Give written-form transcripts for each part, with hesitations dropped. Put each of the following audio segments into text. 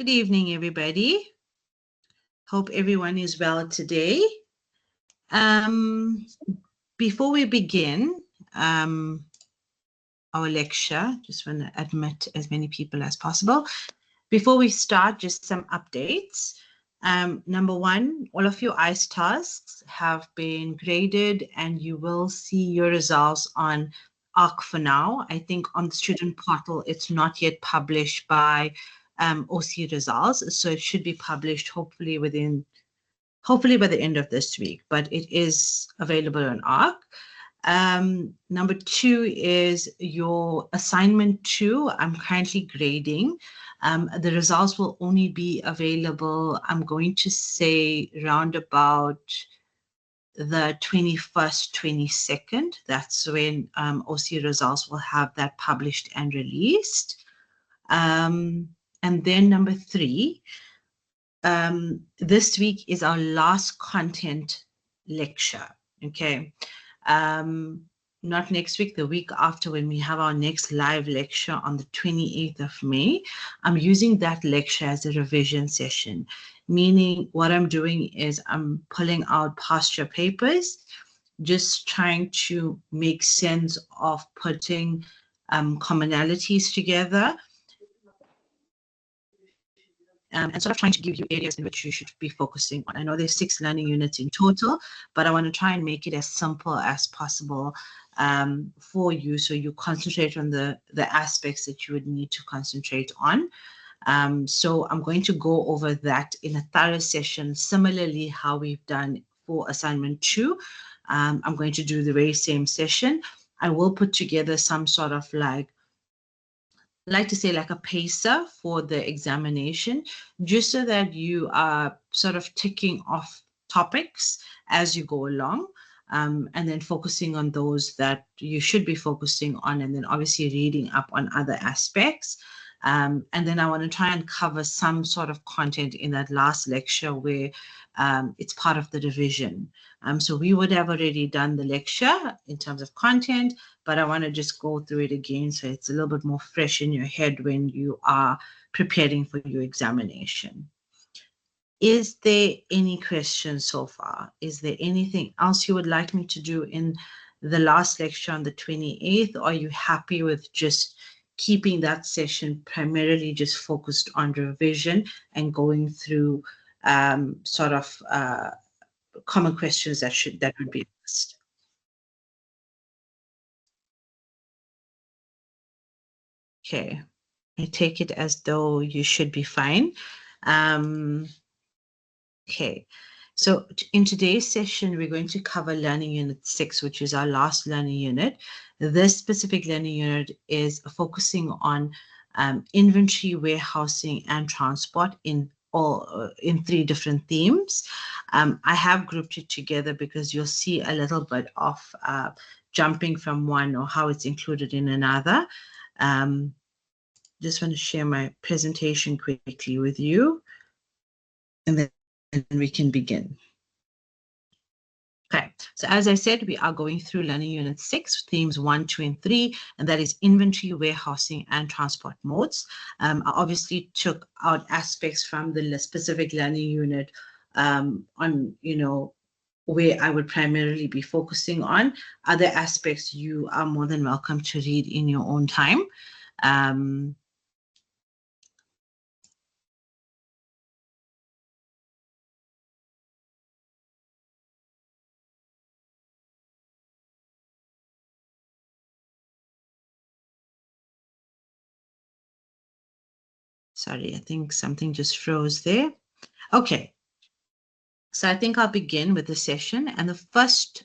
Good evening, everybody. Hope everyone is well today. Before we begin our lecture, just want to admit as many people as possible. Before we start, just some updates. Number one, all of your ICE tasks have been graded and you will see your results on ARC for now. I think on the student portal, it's not yet published by OC results. So it should be published hopefully by the end of this week, but it is available on ARC. Number two is your assignment 2. I'm currently grading. The results will only be available, I'm going to say, round about the 21st, 22nd. That's when OC results will have that published and released. And then number 3, this week is our last content lecture, okay? Not next week, the week after, when we have our next live lecture on the 28th of May. I'm using that lecture as a revision session, meaning what I'm doing is I'm pulling out past year papers, just trying to make sense of putting commonalities together, and sort of trying to give you areas in which you should be focusing on. I know there's 6 learning units in total, but I want to try and make it as simple as possible for you, so you concentrate on the aspects that you would need to concentrate on. So I'm going to go over that in a thorough session, similarly how we've done for assignment 2. I'm going to do the very same session. I will put together some sort of like a pacer for the examination, just so that you are sort of ticking off topics as you go along, and then focusing on those that you should be focusing on, and then obviously reading up on other aspects. And then I want to try and cover some sort of content in that last lecture where it's part of the revision. So we would have already done the lecture in terms of content, but I want to just go through it again so it's a little bit more fresh in your head when you are preparing for your examination. Is there any questions so far? Is there anything else you would like me to do in the last lecture on the 28th? Or are you happy with just keeping that session primarily just focused on revision and going through sort of common questions that would be asked? Okay, I take it as though you should be fine. Okay, so in today's session, we're going to cover Learning Unit 6, which is our last learning unit. This specific learning unit is focusing on inventory, warehousing, and transport in 3 different themes. I have grouped it together because you'll see a little bit of jumping from one or how it's included in another. Just want to share my presentation quickly with you, and then we can begin. Okay, so as I said, we are going through Learning Unit 6, themes 1, 2, and 3, and that is inventory, warehousing, and transport modes. I obviously took out aspects from the specific learning unit on, where I would primarily be focusing on. Other aspects you are more than welcome to read in your own time. Sorry, I think something just froze there. Okay, so I think I'll begin with the session, and the first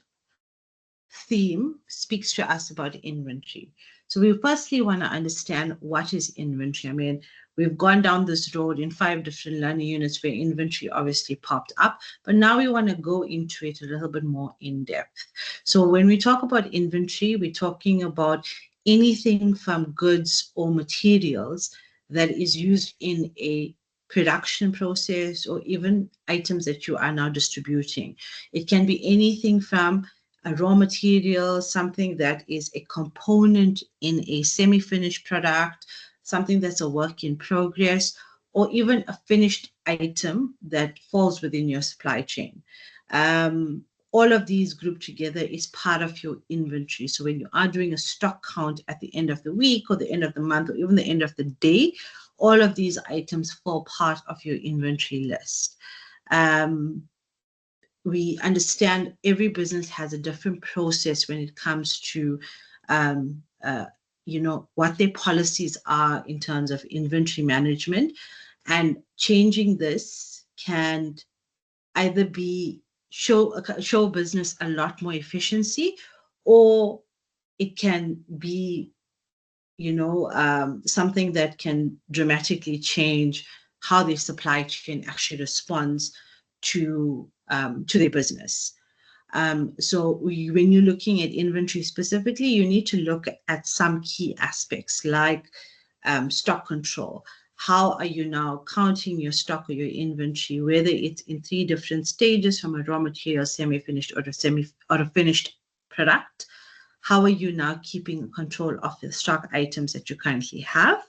theme speaks to us about inventory. So we firstly want to understand what is inventory. I mean, we've gone down this road in 5 different learning units where inventory obviously popped up, but now we want to go into it a little bit more in depth. So when we talk about inventory, we're talking about anything from goods or materials that is used in a production process, or even items that you are now distributing. It can be anything from a raw material, something that is a component in a semi-finished product, something that's a work in progress, or even a finished item that falls within your supply chain. All of these grouped together is part of your inventory. So when you are doing a stock count at the end of the week or the end of the month or even the end of the day, all of these items fall part of your inventory list. We understand every business has a different process when it comes to, what their policies are in terms of inventory management, and changing this can either be show business a lot more efficiency, or it can be, something that can dramatically change how their supply chain actually responds to their business. So when you're looking at inventory specifically, you need to look at some key aspects like stock control. How are you now counting your stock or your inventory, whether it's in 3 different stages, from a raw material, semi-finished, or a finished product? How are you now keeping control of the stock items that you currently have?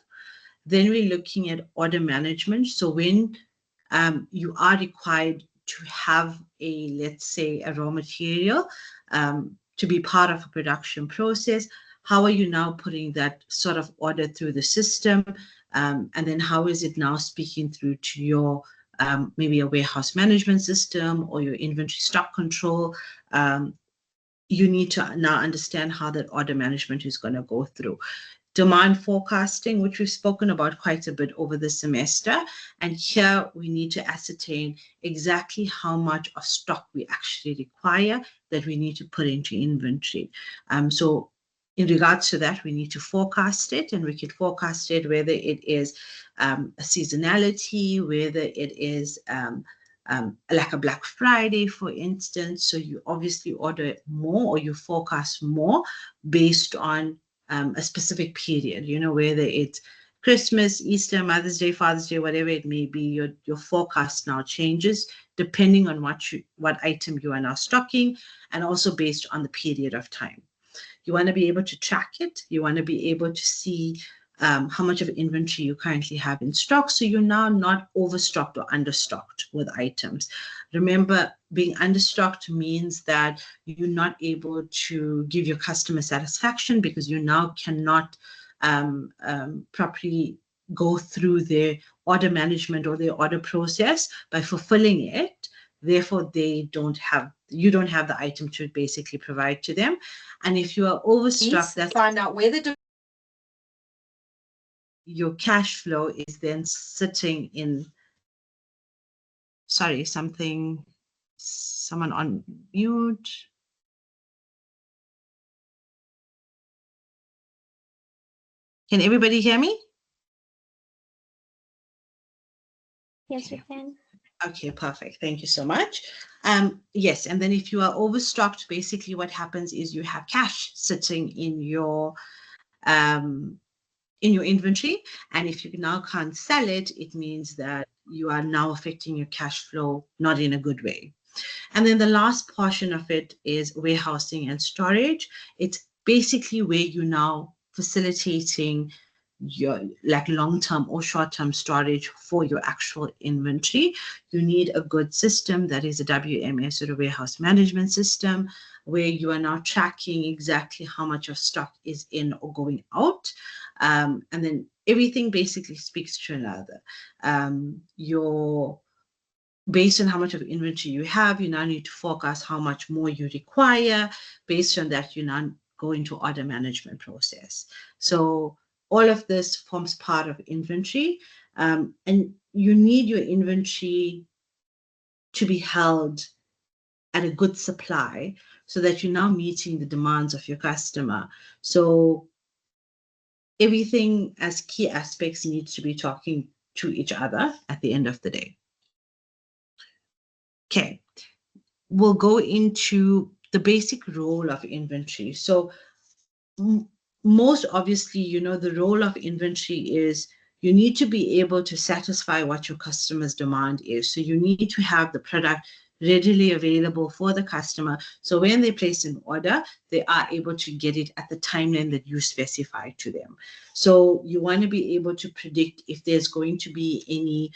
Then we're looking at order management. So when you are required to have let's say, a raw material to be part of a production process, how are you now putting that sort of order through the system? And then how is it now speaking through to your maybe a warehouse management system or your inventory stock control? You need to now understand how that order management is going to go through. Demand forecasting, which we've spoken about quite a bit over the semester. And here we need to ascertain exactly how much of stock we actually require that we need to put into inventory. So in regards to that, we need to forecast it, and we can forecast it whether it is a seasonality, whether it is like a Black Friday, for instance. So you obviously order more, or you forecast more based on a specific period, whether it's Christmas, Easter, Mother's Day, Father's Day, whatever it may be. Your forecast now changes depending on what item you are now stocking, and also based on the period of time. You want to be able to track it. You want to be able to see how much of inventory you currently have in stock, so you're now not overstocked or understocked with items. Remember, being understocked means that you're not able to give your customer satisfaction, because you now cannot properly go through their order management or their order process by fulfilling it. Therefore, you don't have the item to basically provide to them. And if you are overstocked, that's find out where the your cash flow is then sitting in. Sorry, someone on mute. Can everybody hear me? Yes, we can. Okay, perfect. Thank you so much. Yes, and then if you are overstocked, basically what happens is you have cash sitting in your inventory, and if you now can't sell it, it means that you are now affecting your cash flow not in a good way. And then the last portion of it is warehousing and storage. It's basically where you're now facilitating your long-term or short-term storage for your actual inventory. You need a good system that is a WMS, or a warehouse management system, where you are now tracking exactly how much of stock is in or going out. And then everything basically speaks to another. Based on how much of inventory you have, you now need to forecast how much more you require. Based on that, you now go into order management process. So all of this forms part of inventory, and you need your inventory to be held at a good supply, so that you're now meeting the demands of your customer. So everything as key aspects needs to be talking to each other at the end of the day. Okay, we'll go into the basic role of inventory. So most obviously, the role of inventory is you need to be able to satisfy what your customer's demand is. So you need to have the product readily available for the customer. So when they place an order, they are able to get it at the timeline that you specify to them. So you want to be able to predict if there's going to be any,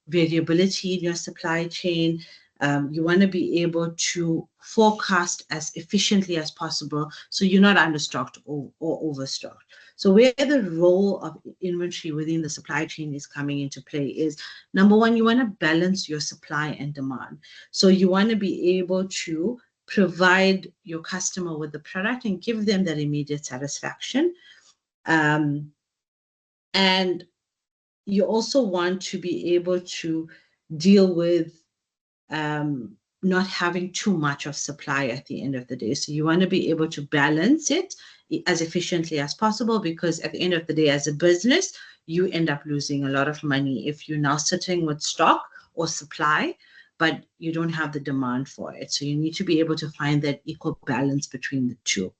variability in your supply chain. You want to be able to forecast as efficiently as possible so you're not understocked or overstocked. So where the role of inventory within the supply chain is coming into play is, number one, you want to balance your supply and demand. So you want to be able to provide your customer with the product and give them that immediate satisfaction. And you also want to be able to deal with not having too much of supply at the end of the day. So you want to be able to balance it as efficiently as possible, because at the end of the day, as a business, you end up losing a lot of money if you're now sitting with stock or supply, but you don't have the demand for it. So you need to be able to find that equal balance between the two.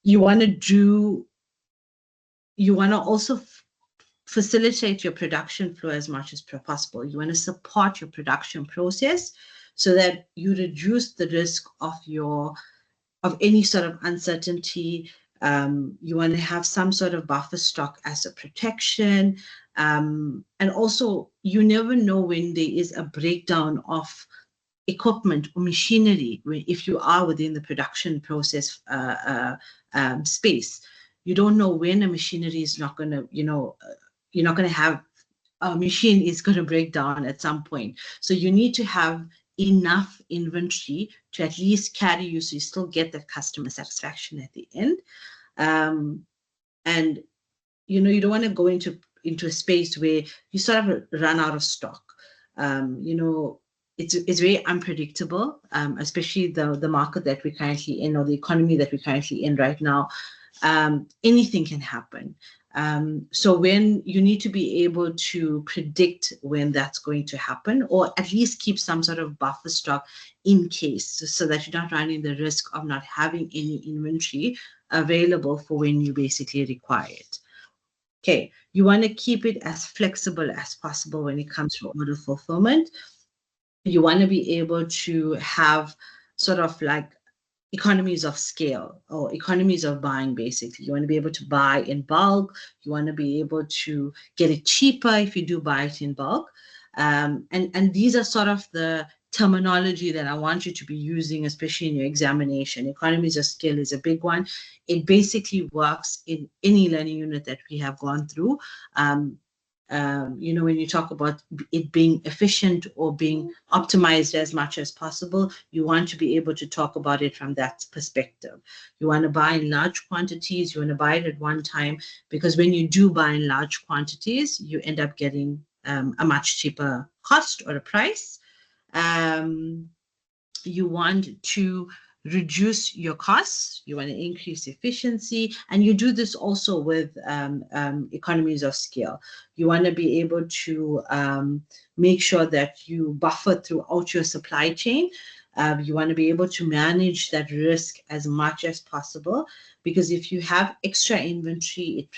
You want to also facilitate your production flow as much as possible. You want to support your production process so that you reduce the risk of any sort of uncertainty. You want to have some sort of buffer stock as a protection. And also, you never know when there is a breakdown of equipment or machinery if you are within the production process space. You don't know when a machinery is not going to, you're not going to have a machine is going to break down at some point. So you need to have enough inventory to at least carry you so you still get that customer satisfaction at the end. And you don't want to go into a space where you sort of run out of stock. It's very unpredictable, especially the market that we're currently in, or the economy that we're currently in right now. Anything can happen. So when you need to be able to predict when that's going to happen, or at least keep some sort of buffer stock in case, so that you're not running the risk of not having any inventory available for when you basically require it. Okay, you want to keep it as flexible as possible when it comes to order fulfillment. You want to be able to have sort of like economies of scale or economies of buying, basically. You want to be able to buy in bulk. You want to be able to get it cheaper if you do buy it in bulk. And these are sort of the terminology that I want you to be using, especially in your examination. Economies of scale is a big one. It basically works in any learning unit that we have gone through. When you talk about it being efficient or being optimized as much as possible, you want to be able to talk about it from that perspective. You want to buy in large quantities, you want to buy it at one time, because when you do buy in large quantities, you end up getting a much cheaper cost or a price. You want to reduce your costs, you want to increase efficiency, and you do this also with economies of scale. You want to be able to make sure that you buffer throughout your supply chain. You want to be able to manage that risk as much as possible, because if you have extra inventory, it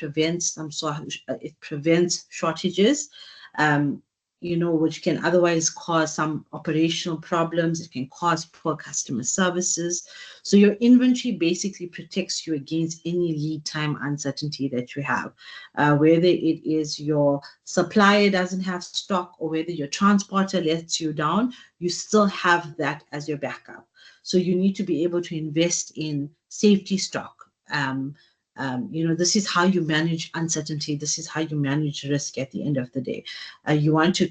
prevents shortages. Which can otherwise cause some operational problems. It can cause poor customer services. So your inventory basically protects you against any lead time uncertainty that you have, whether it is your supplier doesn't have stock or whether your transporter lets you down, you still have that as your backup. So you need to be able to invest in safety stock. This is how you manage uncertainty. This is how you manage risk at the end of the day. You want to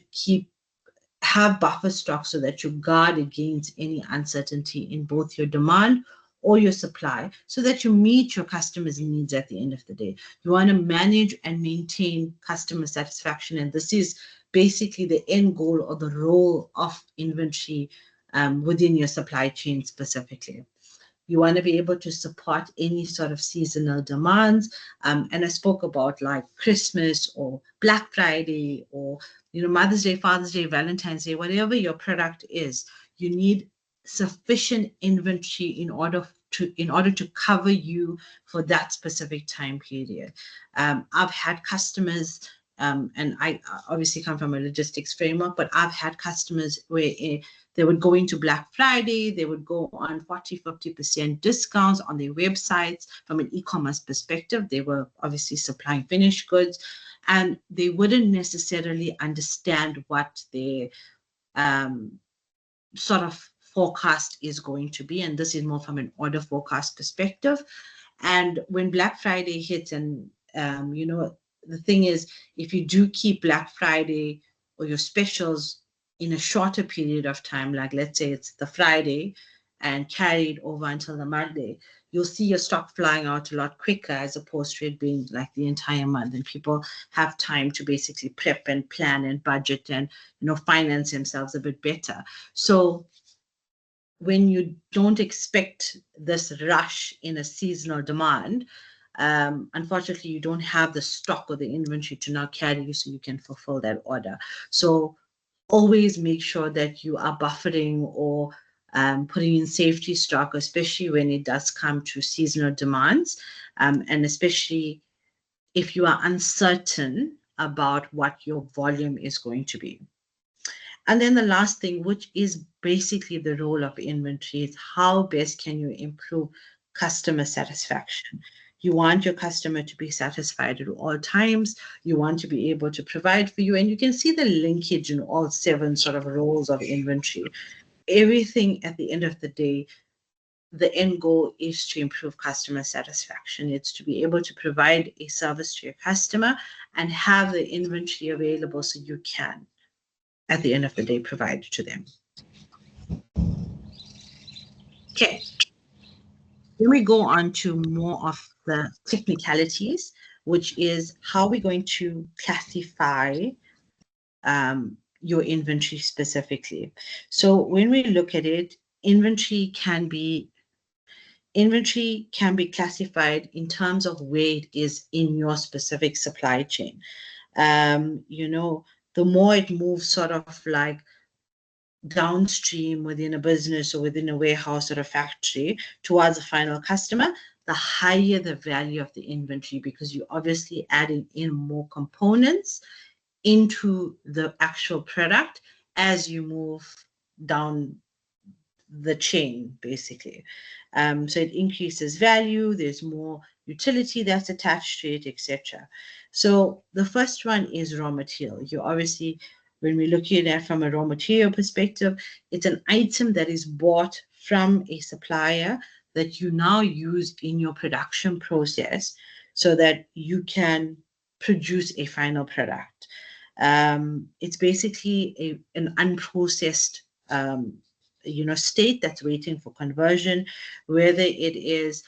have buffer stock so that you guard against any uncertainty in both your demand or your supply, so that you meet your customers' needs at the end of the day. You want to manage and maintain customer satisfaction. And this is basically the end goal or the role of inventory within your supply chain specifically. You want to be able to support any sort of seasonal demands. And I spoke about like Christmas or Black Friday or, Mother's Day, Father's Day, Valentine's Day, whatever your product is, you need sufficient inventory in order to cover you for that specific time period. I've had customers and I obviously come from a logistics framework, but I've had customers where they would go into Black Friday, they would go on 40-50% discounts on their websites. From an e-commerce perspective, they were obviously supplying finished goods, and they wouldn't necessarily understand what their sort of forecast is going to be. And this is more from an order forecast perspective. And when Black Friday hits, and the thing is, if you do keep Black Friday or your specials in a shorter period of time, like let's say it's the Friday and carried over until the Monday, you'll see your stock flying out a lot quicker as opposed to it being like the entire month, and people have time to basically prep and plan and budget and finance themselves a bit better. So when you don't expect this rush in a seasonal demand, unfortunately, you don't have the stock or the inventory to now carry you so you can fulfill that order. So always make sure that you are buffering or putting in safety stock, especially when it does come to seasonal demands, and especially if you are uncertain about what your volume is going to be. And then the last thing, which is basically the role of inventory, is how best can you improve customer satisfaction. You want your customer to be satisfied at all times. You want to be able to provide for you. And you can see the linkage in all 7 sort of roles of inventory. Everything at the end of the day, the end goal is to improve customer satisfaction. It's to be able to provide a service to your customer and have the inventory available so you can, at the end of the day, provide to them. Okay. Then we go on to more of the technicalities, which is how we're going to classify your inventory specifically. So when we look at it, inventory can be classified in terms of where it is in your specific supply chain. The more it moves sort of like downstream within a business or within a warehouse or a factory towards a final customer, the higher the value of the inventory, because you're obviously adding in more components into the actual product as you move down the chain, basically. So it increases value, there's more utility that's attached to it, etc. So the first one is raw material. You obviously, when we're looking at it from a raw material perspective, it's an item that is bought from a supplier that you now use in your production process so that you can produce a final product. It's basically an unprocessed state that's waiting for conversion, whether it is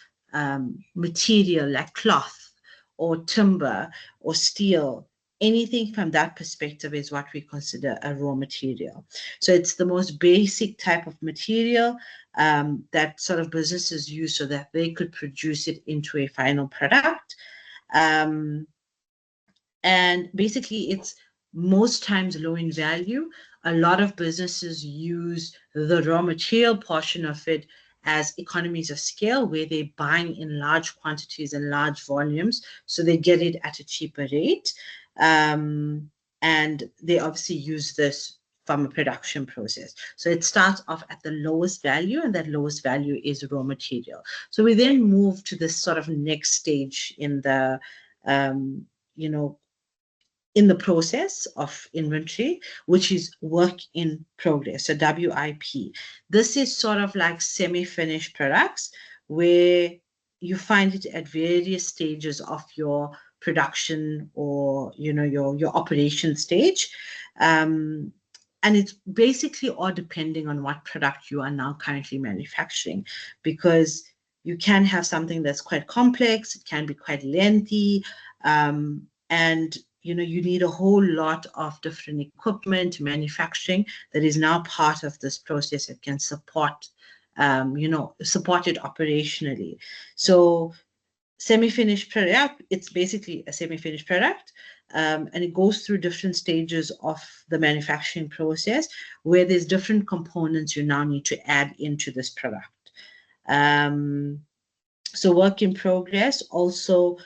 material like cloth or timber or steel. Anything from that perspective is what we consider a raw material. So it's the most basic type of material that sort of businesses use so that they could produce it into a final product. And basically, it's most times low in value. A lot of businesses use the raw material portion of it as economies of scale, where they're buying in large quantities and large volumes, so they get it at a cheaper rate. And they obviously use this from a production process. So it starts off at the lowest value, and that lowest value is raw material. So we then move to this sort of next stage in the, in the process of inventory, which is work in progress, so WIP. This is sort of like semi-finished products where you find it at various stages of your production or your operation stage. And it's basically all depending on what product you are now currently manufacturing, because you can have something that's quite complex, it can be quite lengthy, and you need a whole lot of different equipment manufacturing that is now part of this process that can support it operationally. So semi-finished product, it's basically a semi-finished product, and it goes through different stages of the manufacturing process where there's different components you now need to add into this product. So work in progress also,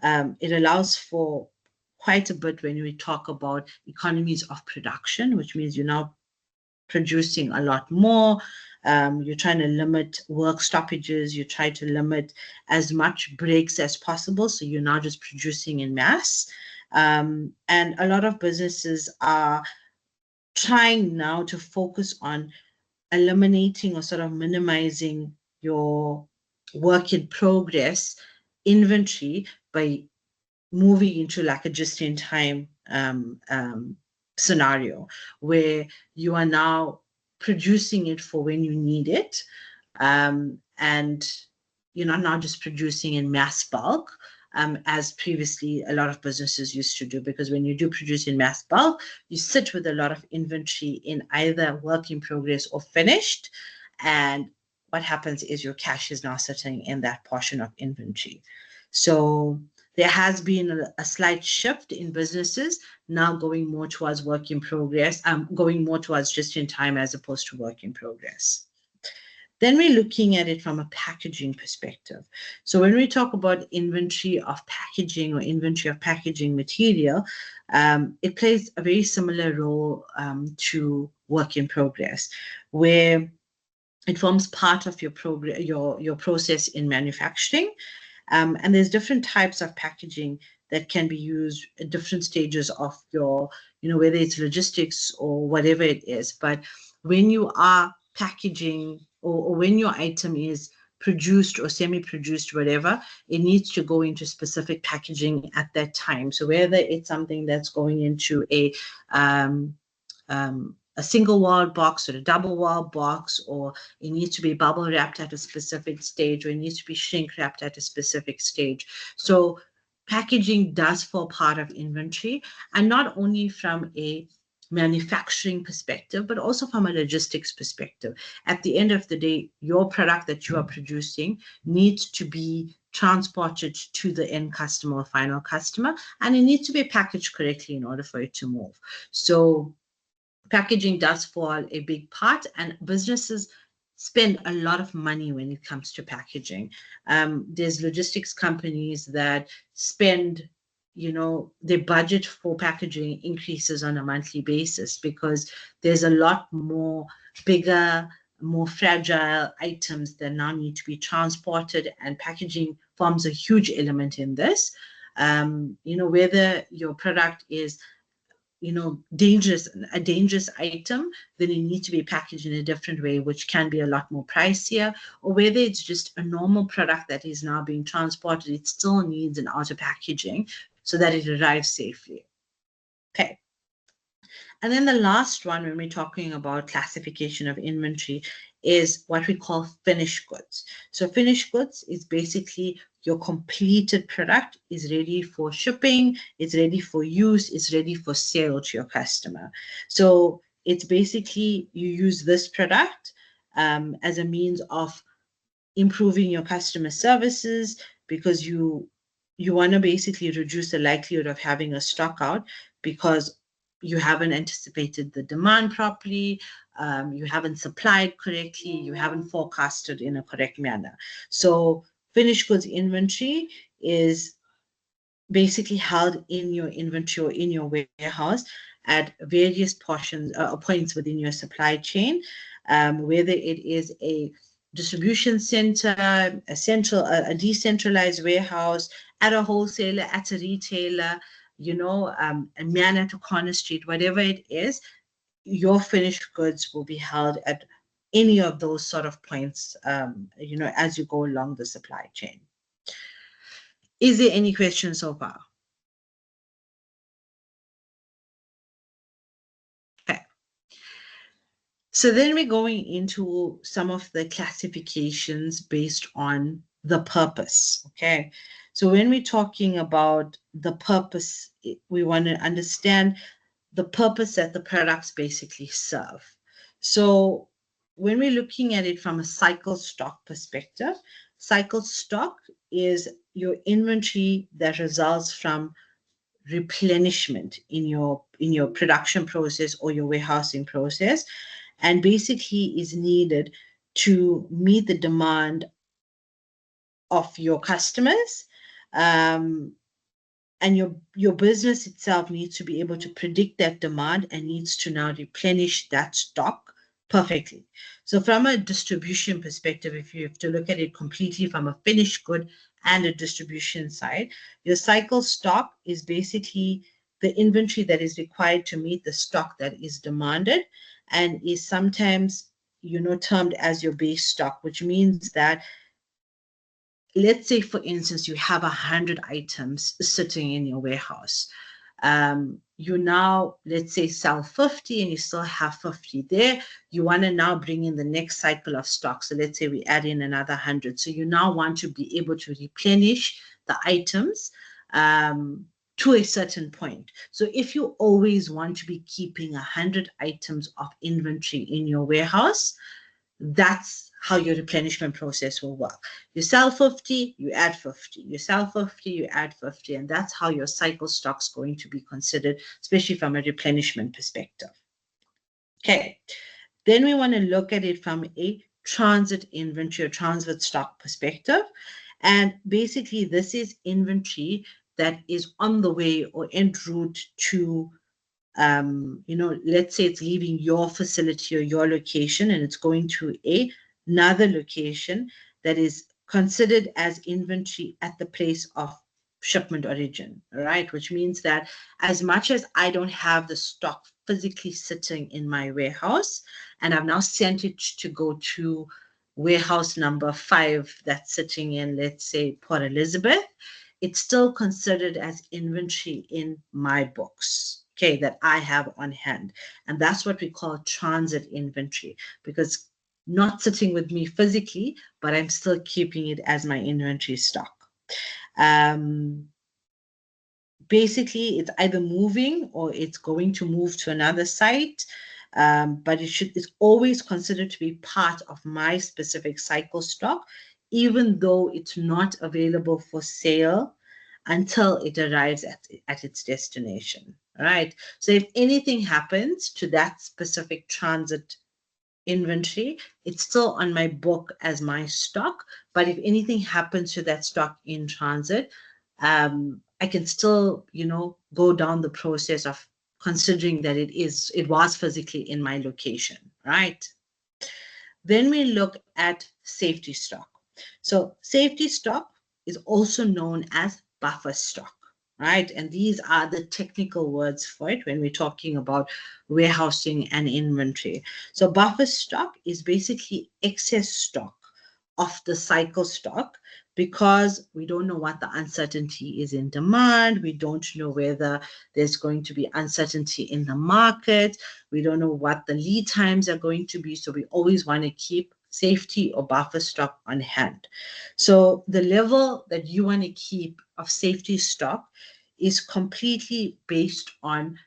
it allows for quite a bit when we talk about economies of production, which means you're now producing a lot more. You're trying to limit work stoppages. You try to limit as much breaks as possible. So you're now just producing in mass. And a lot of businesses are trying now to focus on eliminating or sort of minimizing your work in progress inventory by moving into like a just-in-time scenario where you are now producing it for when you need it, and you're not now just producing in mass bulk, as previously a lot of businesses used to do. Because when you do produce in mass bulk, you sit with a lot of inventory in either work in progress or finished, and what happens is your cash is now sitting in that portion of inventory. So there has been a slight shift in businesses now going more towards work in progress, going more towards just in time as opposed to work in progress. Then we're looking at it from a packaging perspective. So when we talk about inventory of packaging or inventory of packaging material, it plays a very similar role to work in progress, where it forms part of your process in manufacturing. And there's different types of packaging that can be used at different stages of your, whether it's logistics or whatever it is. But when you are packaging, or when your item is produced or semi-produced, whatever, it needs to go into specific packaging at that time. So whether it's something that's going into a single wall box or a double wall box, or it needs to be bubble wrapped at a specific stage, or it needs to be shrink wrapped at a specific stage. So packaging does form part of inventory, and not only from a manufacturing perspective, but also from a logistics perspective. At the end of the day, your product that you are producing needs to be transported to the end customer or final customer, and it needs to be packaged correctly in order for it to move. So packaging does fall a big part, and businesses spend a lot of money when it comes to packaging. There's logistics companies that spend, their budget for packaging increases on a monthly basis because there's a lot more bigger, more fragile items that now need to be transported, and packaging forms a huge element in this. Whether your product is a dangerous item, then it needs to be packaged in a different way, which can be a lot more pricier. Or whether it's just a normal product that is now being transported, it still needs an outer packaging so that it arrives safely. Okay. And then the last one, when we're talking about classification of inventory, is what we call finished goods. So finished goods is basically your completed product is ready for shipping, it's ready for use, it's ready for sale to your customer. So it's basically you use this product as a means of improving your customer services, because you want to basically reduce the likelihood of having a stock out because you haven't anticipated the demand properly, you haven't supplied correctly, you haven't forecasted in a correct manner. So finished goods inventory is basically held in your inventory or in your warehouse at various points within your supply chain, whether it is a distribution center, a decentralized warehouse, at a wholesaler, at a retailer, a man at a corner street, whatever it is, your finished goods will be held at any of those sort of points, as you go along the supply chain. Is there any questions so far? Okay. So then we're going into some of the classifications based on the purpose. Okay. So when we're talking about the purpose, we want to understand the purpose that the products basically serve. So when we're looking at it from a cycle stock perspective, cycle stock is your inventory that results from replenishment in your production process or your warehousing process, and basically is needed to meet the demand of your customers, and your business itself needs to be able to predict that demand and needs to now replenish that stock perfectly. So from a distribution perspective, if you have to look at it completely from a finished good and a distribution side, your cycle stock is basically the inventory that is required to meet the stock that is demanded, and is sometimes termed as your base stock, which means that, let's say, for instance, you have 100 items sitting in your warehouse. You now, let's say, sell 50 and you still have 50 there. You want to now bring in the next cycle of stock. So let's say we add in another 100. So you now want to be able to replenish the items to a certain point. So if you always want to be keeping 100 items of inventory in your warehouse, that's how your replenishment process will work. You sell 50, you add 50. You sell 50, you add 50. And that's how your cycle stock's going to be considered, especially from a replenishment perspective. Okay. Then we want to look at it from a transit inventory or transit stock perspective. And basically, this is inventory that is on the way or en route to let's say it's leaving your facility or your location and it's going to another location that is considered as inventory at the place of shipment origin, right? Which means that as much as I don't have the stock physically sitting in my warehouse and I've now sent it to go to warehouse number 5 that's sitting in, let's say, Port Elizabeth, it's still considered as inventory in my books, okay, that I have on hand. And that's what we call transit inventory, because not sitting with me physically, but I'm still keeping it as my inventory stock. Basically, it's either moving or it's going to move to another site. But it's always considered to be part of my specific cycle stock, even though it's not available for sale until it arrives at its destination, right? So if anything happens to that specific transit inventory, it's still on my book as my stock. But if anything happens to that stock in transit, I can still, go down the process of considering that it was physically in my location, right? Then we look at safety stock. So safety stock is also known as buffer stock, right? And these are the technical words for it when we're talking about warehousing and inventory. So buffer stock is basically excess stock of the cycle stock, because we don't know what the uncertainty is in demand. We don't know whether there's going to be uncertainty in the market. We don't know what the lead times are going to be. So we always want to keep safety or buffer stock on hand. So the level that you want to keep of safety stock is completely based on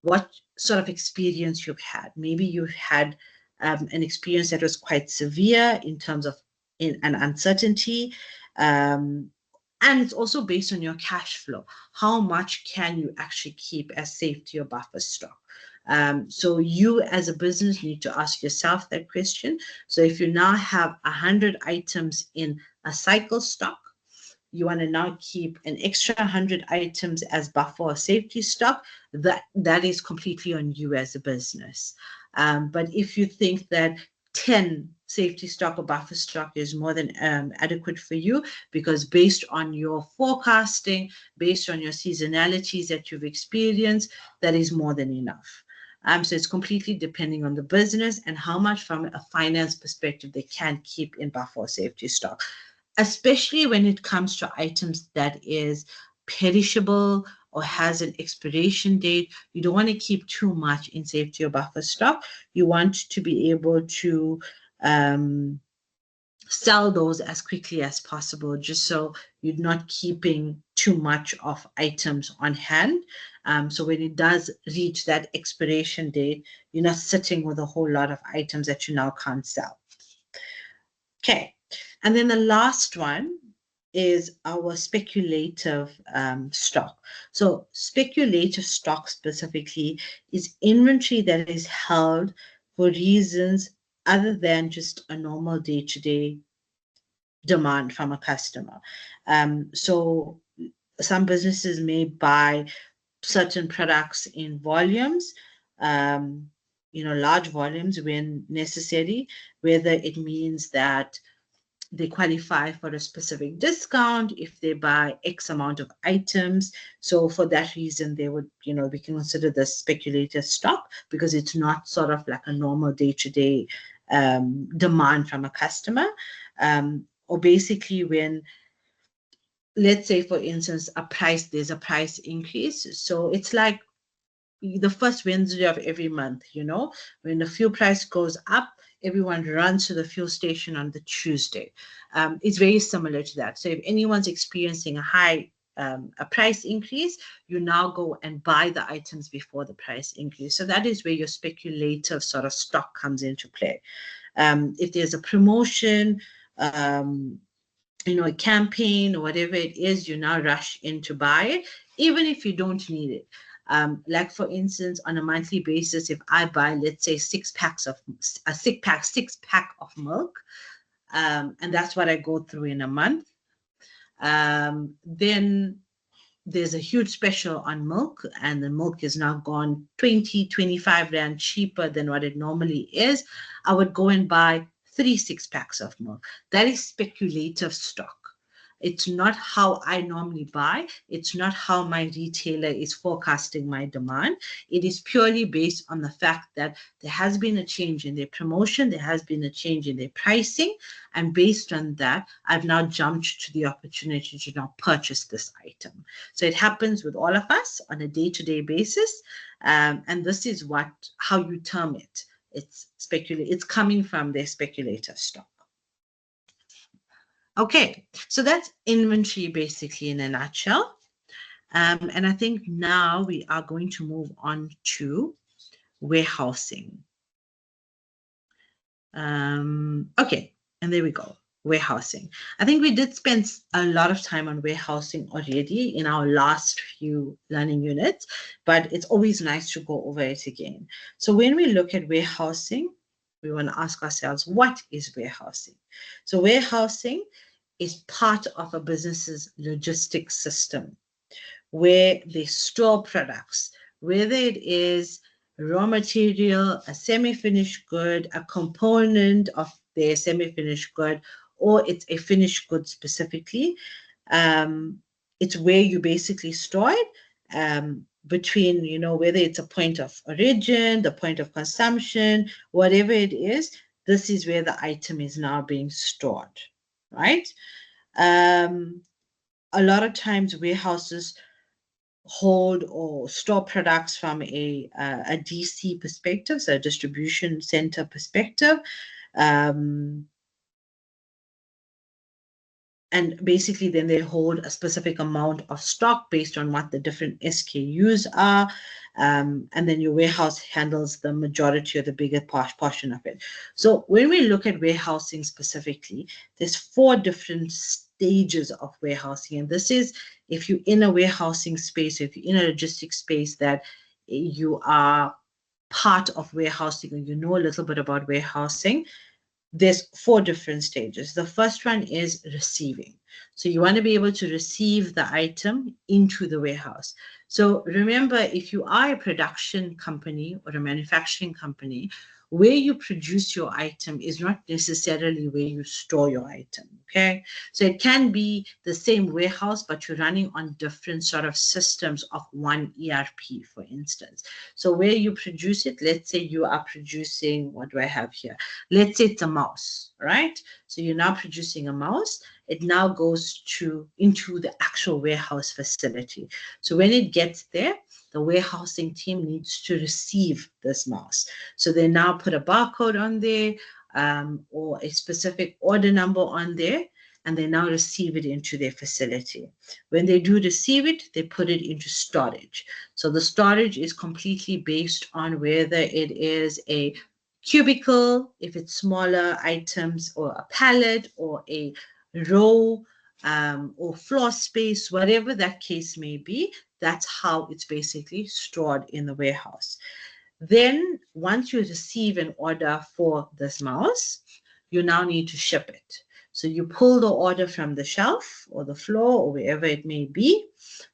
what sort of experience you've had. Maybe you've had an experience that was quite severe in terms of an uncertainty. And it's also based on your cash flow. How much can you actually keep as safety or buffer stock? So you as a business need to ask yourself that question. So if you now have 100 items in a cycle stock, you want to now keep an extra 100 items as buffer or safety stock, that is completely on you as a business. But if you think that 10 safety stock or buffer stock is more than adequate for you, because based on your forecasting, based on your seasonalities that you've experienced, that is more than enough. So it's completely depending on the business and how much from a finance perspective they can keep in buffer or safety stock, especially when it comes to items that is perishable or has an expiration date. You don't want to keep too much in safety or buffer stock. You want to be able to sell those as quickly as possible, just so you're not keeping too much of items on hand. So when it does reach that expiration date, you're not sitting with a whole lot of items that you now can't sell. Okay. And then the last one is our speculative stock. So speculative stock specifically is inventory that is held for reasons other than just a normal day-to-day demand from a customer. So some businesses may buy certain products in volumes, large volumes when necessary, whether it means that they qualify for a specific discount if they buy X amount of items. So for that reason, they would, we can consider this speculative stock because it's not sort of like a normal day-to-day demand from a customer. Or basically when, let's say, for instance, there's a price increase. So it's like the first Wednesday of every month, when the fuel price goes up, everyone runs to the fuel station on the Tuesday. It's very similar to that. So if anyone's experiencing a price increase, you now go and buy the items before the price increase. So that is where your speculative sort of stock comes into play. If there's a promotion, a campaign or whatever it is, you now rush in to buy it, even if you don't need it. Like for instance, on a monthly basis, if I buy, let's say, six pack of milk, and that's what I go through in a month, then there's a huge special on milk, and the milk is now gone 20-25 rand cheaper than what it normally is. I would go and buy 3 6-packs of milk. That is speculative stock. It's not how I normally buy. It's not how my retailer is forecasting my demand. It is purely based on the fact that there has been a change in their promotion, there has been a change in their pricing, and based on that, I've now jumped to the opportunity to now purchase this item. So it happens with all of us on a day-to-day basis, and this is how you term it. It's coming from their speculative stock. Okay, so that's inventory basically in a nutshell. And I think now we are going to move on to warehousing. Okay, and there we go, warehousing. I think we did spend a lot of time on warehousing already in our last few learning units, but it's always nice to go over it again. So when we look at warehousing, we want to ask ourselves, what is warehousing? So warehousing is part of a business's logistics system where they store products, whether it is raw material, a semi-finished good, a component of their semi-finished good, or it's a finished good specifically. It's where you basically store it between, whether it's a point of origin, the point of consumption, whatever it is, this is where the item is now being stored, right? A lot of times warehouses hold or store products from a DC perspective, so a distribution center perspective. And basically then they hold a specific amount of stock based on what the different SKUs are. And then your warehouse handles the majority or the bigger portion of it. So when we look at warehousing specifically, there's 4 different stages of warehousing. And this is if you're in a warehousing space, if you're in a logistics space that you are part of warehousing or you know a little bit about warehousing, there's 4 different stages. The first one is receiving. So you want to be able to receive the item into the warehouse. So remember, if you are a production company or a manufacturing company, where you produce your item is not necessarily where you store your item, okay? So it can be the same warehouse, but you're running on different sort of systems of one ERP, for instance. So where you produce it, let's say you are producing, what do I have here? Let's say it's a mouse, right? So you're now producing a mouse. It now goes into the actual warehouse facility. So when it gets there, the warehousing team needs to receive this mouse. So they now put a barcode on there or a specific order number on there, and they now receive it into their facility. When they do receive it, they put it into storage. So the storage is completely based on whether it is a cubicle, if it's smaller items, or a pallet, or a row, or floor space, whatever that case may be, that's how it's basically stored in the warehouse. Then once you receive an order for this mouse, you now need to ship it. So you pull the order from the shelf or the floor or wherever it may be,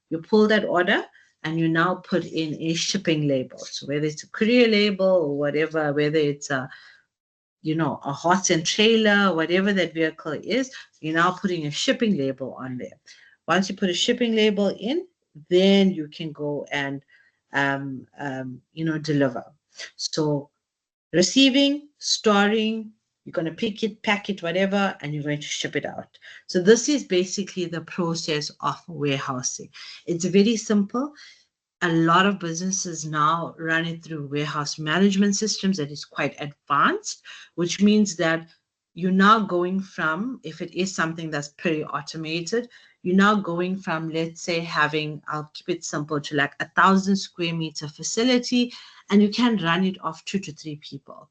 You pull that order and you now put in a shipping label. So whether it's a courier label or whatever, whether it's a a horse and trailer, whatever that vehicle is, you're now putting a shipping label on there. Once you put a shipping label in, then you can go and deliver. So receiving, storing, you're going to pick it, pack it, whatever, and you're going to ship it out. So this is basically the process of warehousing. It's very simple. A lot of businesses now run it through warehouse management systems that is quite advanced, which means that you're now going from, if it is something that's pretty automated, you're now going from, let's say, having, I'll keep it simple, to like 1,000 square meter facility, and you can run it off 2 to 3 people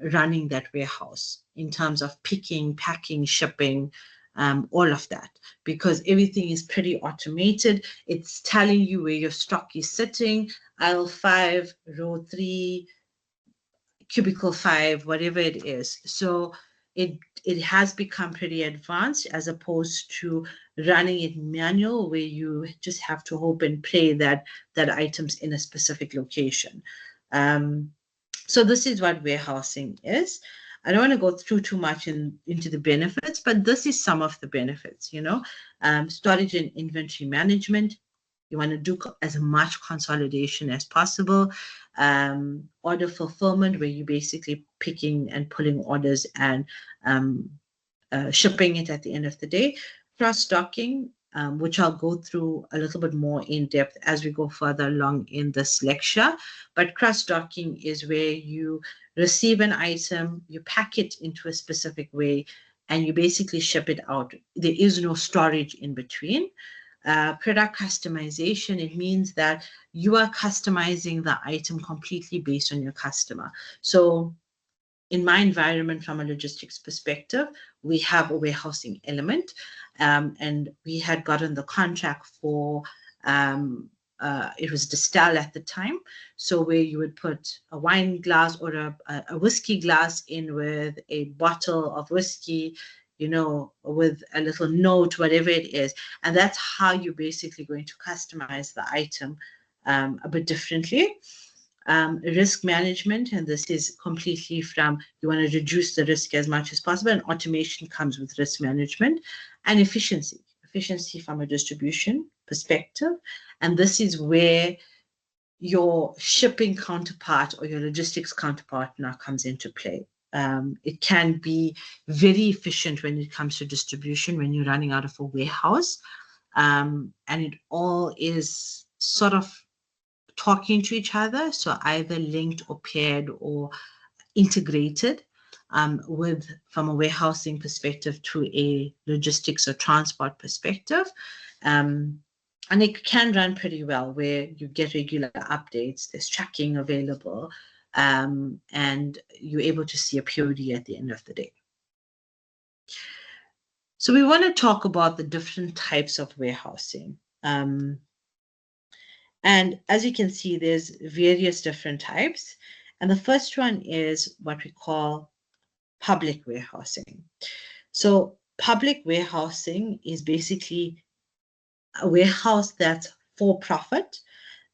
running that warehouse in terms of picking, packing, shipping, all of that, because everything is pretty automated. It's telling you where your stock is sitting, aisle 5, row 3, cubicle 5, whatever it is. So it has become pretty advanced as opposed to running it manual, where you just have to hope and pray that that item's in a specific location. So this is what warehousing is. I don't want to go through too much into the benefits, but this is some of the benefits, storage and inventory management. You want to do as much consolidation as possible. Order fulfillment, where you're basically picking and pulling orders and shipping it at the end of the day. Cross-docking, which I'll go through a little bit more in depth as we go further along in this lecture. But cross-docking is where you receive an item, you pack it into a specific way, and you basically ship it out. There is no storage in between. Product customization, it means that you are customizing the item completely based on your customer. So in my environment, from a logistics perspective, we have a warehousing element, and we had gotten the contract for, it was Distel at the time, so where you would put a wine glass or a whiskey glass in with a bottle of whiskey, with a little note, whatever it is, and that's how you're basically going to customize the item a bit differently. Risk management, and this is completely from, you want to reduce the risk as much as possible, and automation comes with risk management. And efficiency from a distribution perspective, and this is where your shipping counterpart or your logistics counterpart now comes into play. It can be very efficient when it comes to distribution, when you're running out of a warehouse, and it all is sort of talking to each other, so either linked or paired or integrated from a warehousing perspective to a logistics or transport perspective. And it can run pretty well, where you get regular updates, there's tracking available, and you're able to see a POD at the end of the day. So we want to talk about the different types of warehousing. And as you can see, there's various different types. And the first one is what we call public warehousing. So public warehousing is basically a warehouse that's for profit,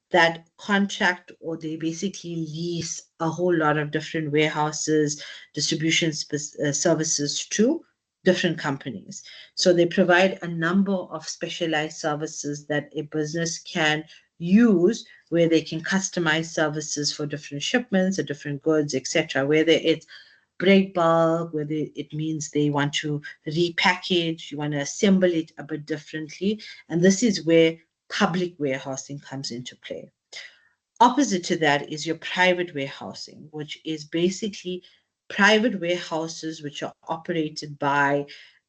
that contract, or they basically lease a whole lot of different warehouses, distribution services to different companies. So they provide a number of specialized services that a business can use, where they can customize services for different shipments or different goods, etc. Whether it's break bulk, whether it means they want to repackage, you want to assemble it a bit differently. And this is where public warehousing comes into play. Opposite to that is your private warehousing, which is basically private warehouses which are operated by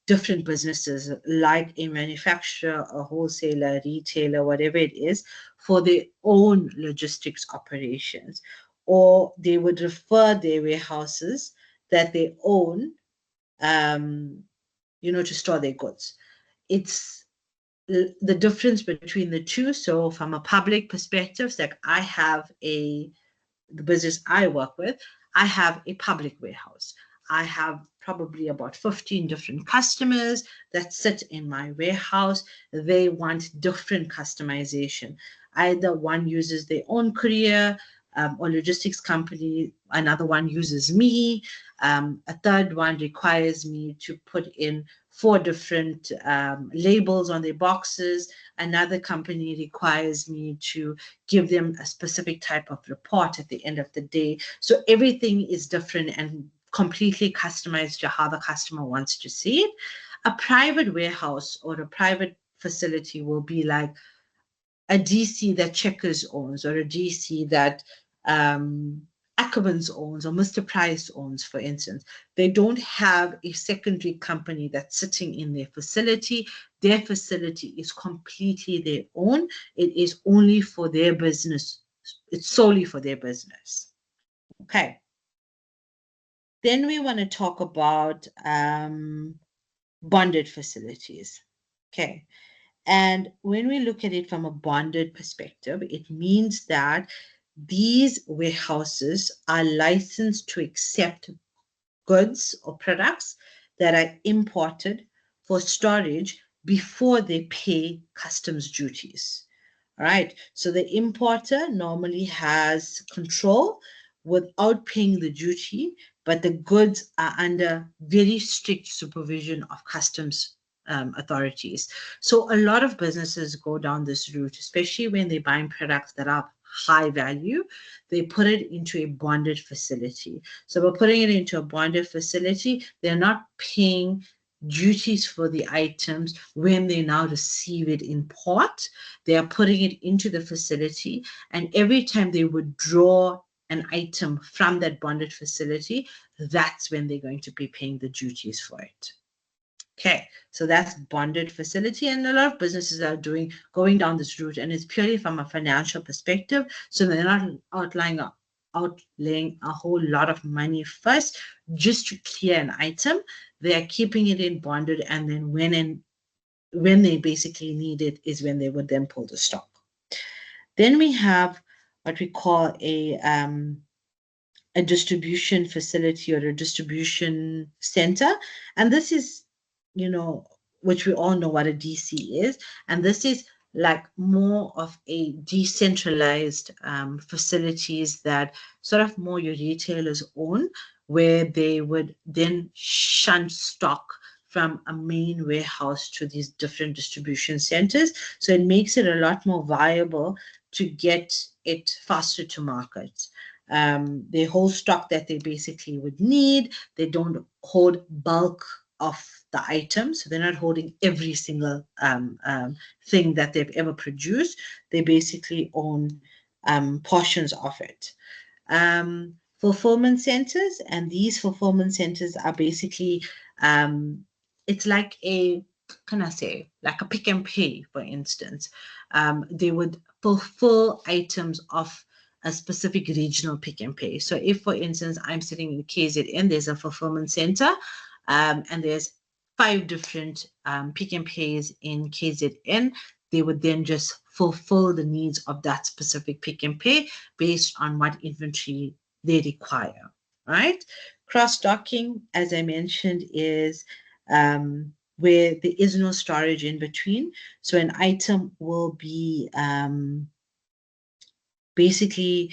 different businesses, like a manufacturer, a wholesaler, retailer, whatever it is, for their own logistics operations. Or they would refer their warehouses that they own, to store their goods. It's the difference between the two. So from a public perspective, like I have the business I work with, I have a public warehouse. I have probably about 15 different customers that sit in my warehouse. They want different customization. Either one uses their own courier or logistics company, another one uses me, a third one requires me to put in 4 different labels on their boxes. Another company requires me to give them a specific type of report at the end of the day. So everything is different and completely customized to how the customer wants to see it. A private warehouse or a private facility will be like a DC that Checkers owns, or a DC that Ackermans owns, or Mr. Price owns, for instance. They don't have a secondary company that's sitting in their facility. Their facility is completely their own. It is only for their business. It's solely for their business. Okay. Then we want to talk about bonded facilities. Okay. And when we look at it from a bonded perspective, it means that these warehouses are licensed to accept goods or products that are imported for storage before they pay customs duties. All right. So the importer normally has control without paying the duty, but the goods are under very strict supervision of customs authorities. So a lot of businesses go down this route, especially when they're buying products that are high value. They put it into a bonded facility. So by putting it into a bonded facility, they're not paying duties for the items when they now receive it in port. They are putting it into the facility, and every time they withdraw an item from that bonded facility, that's when they're going to be paying the duties for it. Okay, so that's bonded facility, and a lot of businesses are going down this route, and it's purely from a financial perspective. So they're not outlaying a whole lot of money first just to clear an item. They are keeping it in bonded, and then when they basically need it is when they would then pull the stock. Then we have what we call a distribution facility or a distribution center. And this is, which we all know what a DC is. And this is like more of a decentralized facilities that sort of more your retailers own, where they would then shunt stock from a main warehouse to these different distribution centers. So it makes it a lot more viable to get it faster to market. They hold stock that they basically would need. They don't hold bulk of the items. So they're not holding every single thing that they've ever produced. They basically own portions of it. Fulfillment centers, and these fulfillment centers are basically, it's like can I say, like a pick and pay, for instance. They would fulfill items of a specific regional pick and pay. So if, for instance, I'm sitting in KZN, there's a fulfillment center, and there's 5 different pick and pays in KZN, they would then just fulfill the needs of that specific pick and pay based on what inventory they require, right? Cross-docking, as I mentioned, is where there is no storage in between. So an item will be basically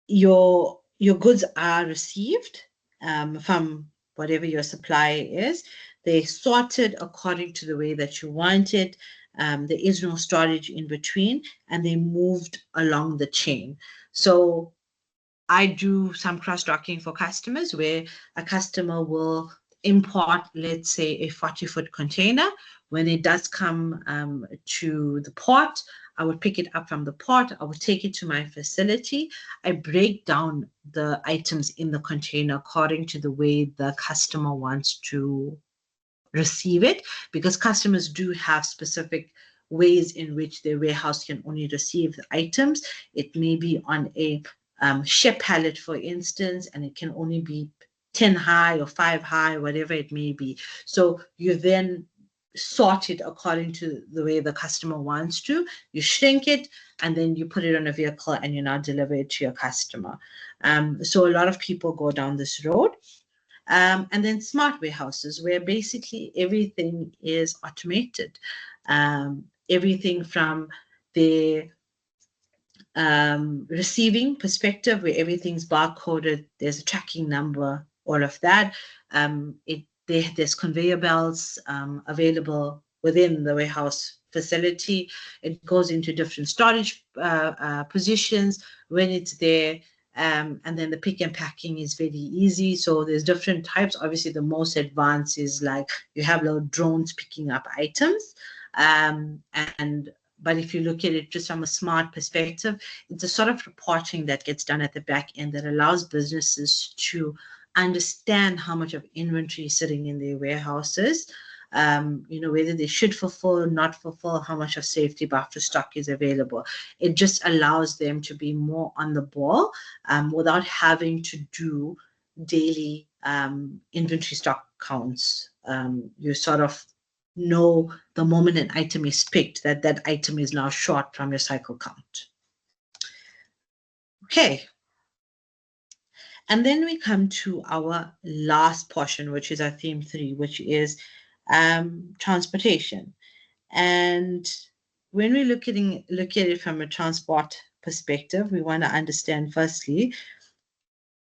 your goods are received from whatever your supplier is. They're sorted according to the way that you want it. There is no storage in between, and they moved along the chain. So I do some cross-docking for customers where a customer will import, let's say, a 40-foot container. When it does come to the port, I would pick it up from the port. I would take it to my facility. I break down the items in the container according to the way the customer wants to receive it, because customers do have specific ways in which their warehouse can only receive the items. It may be on a ship pallet, for instance, and it can only be 10 high or 5 high, whatever it may be. So you then sort it according to the way the customer wants to. You shrink it, and then you put it on a vehicle, and you now deliver it to your customer. So a lot of people go down this road. And then smart warehouses, where basically everything is automated. Everything from the receiving perspective, where everything's barcoded, there's a tracking number, all of that. There's conveyor belts available within the warehouse facility. It goes into different storage positions when it's there. And then the pick and packing is very easy. So there's different types. Obviously, the most advanced is like you have little drones picking up items. And but if you look at it just from a smart perspective, it's a sort of reporting that gets done at the back end that allows businesses to understand how much of inventory is sitting in their warehouses, whether they should fulfill or not fulfill, how much of safety buffer stock is available. It just allows them to be more on the ball without having to do daily inventory stock counts. You sort of know the moment an item is picked that that item is now short from your cycle count. Okay. And then we come to our last portion, which is our theme 3, which is transportation. And when we look at it from a transport perspective, we want to understand firstly,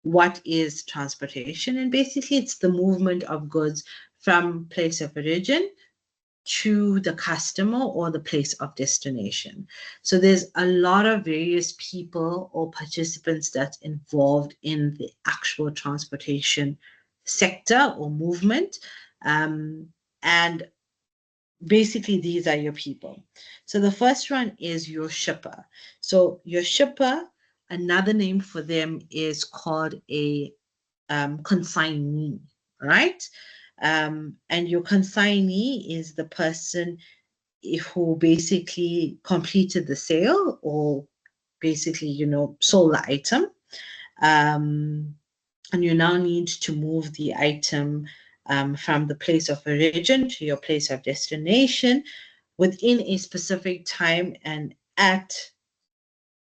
what is transportation? And basically it's the movement of goods from place of origin to the customer or the place of destination. So there's a lot of various people or participants that's involved in the actual transportation sector or movement. And basically these are your people. So the first one is your shipper. So your shipper, another name for them is called a consignee, right? And your consignee is the person who basically completed the sale or basically, sold the item. And you now need to move the item from the place of origin to your place of destination within a specific time and at